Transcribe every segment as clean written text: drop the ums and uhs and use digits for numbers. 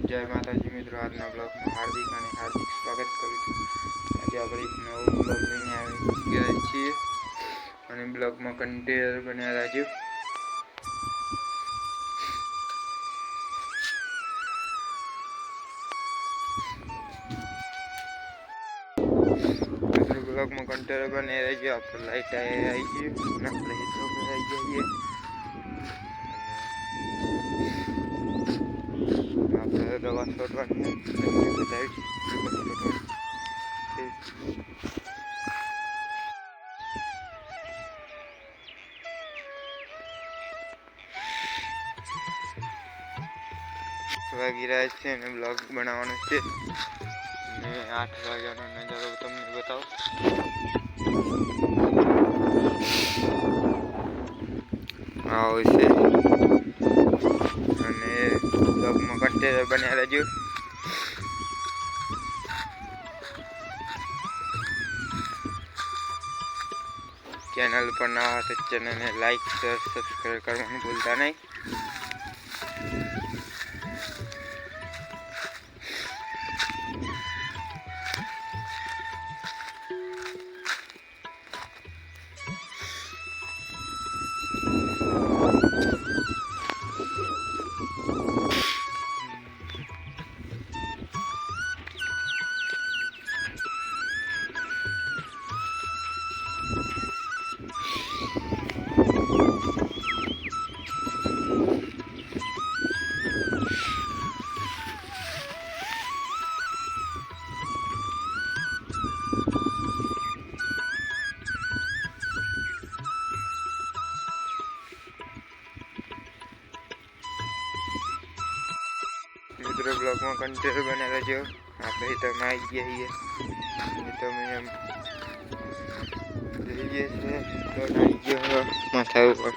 જય માતાજી મિત્રો, આજના બ્લોગમાં હાર્દિક સ્વાગત કરું છું। આજે આપણે એક નવો બ્લોગ લઈને આવી ગયા છીએ અને બ્લોગમાં કન્ટેનર બન્યા રહેજો। મિત્રો બ્લોગમાં કન્ટેનર બને રહેજો। આપણે લાઈટ આવી ગઈ અને આપણે હીટરો પર આવી જઈએ। આપણે દવા છોડવાની બતાવી વાગી રહ્યા છે અને બ્લોગ બનાવવાનો છે અને 8 વાગ્યાનો નજારો તમને બતાવો। આવો છે અને બ્લોગમાં કન્ટેનર બન્યા રહેજો। ચેનલ પર નવા હોય તો ચેનલને લાઈક શેર સબસ્ક્રાઈબ કરવાનું ભૂલતા નહીં। મિત્રો બ્લોગમાં કન્ટેનર બને રહેજો। આપણે તમે આવી ગયા છીએ તમે એમ જોઈએ છે તો આવી ગયો માથા ઉપર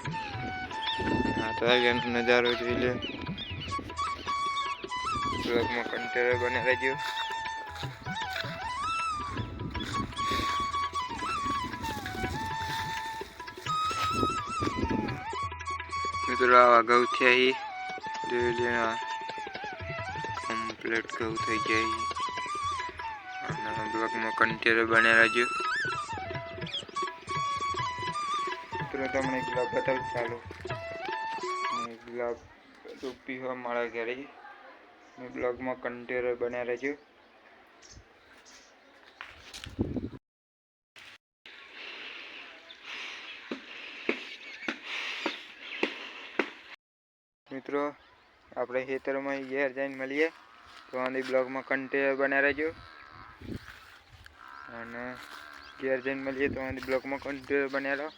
8 વાગ્યાનો નજારો જોઈ લે। બ્લોગમાં કન્ટેનર બને રહેજો। મિત્રો આવા ઘઉં થયા જોઈ લે, કમ્પ્લીટ ઘઉં થઈ જાય અને બ્લોગમાં કન્ટેનર બને રહેજો। મિત્રો તમને ગુલાબ બતાવું ચાલો, ગુલાબ પીવા મળે ઘરે બ્લોગમાં કન્ટેનર બને રહેજો। મિત્રો આપણે ખેતરમાં ઘેર જઈને મળીએ તો આની બ્લોગમાં કન્ટેનર બને રહેજો અને ઘેર જઈને મળીએ તો આની બ્લોગમાં કન્ટેનર બને રહો।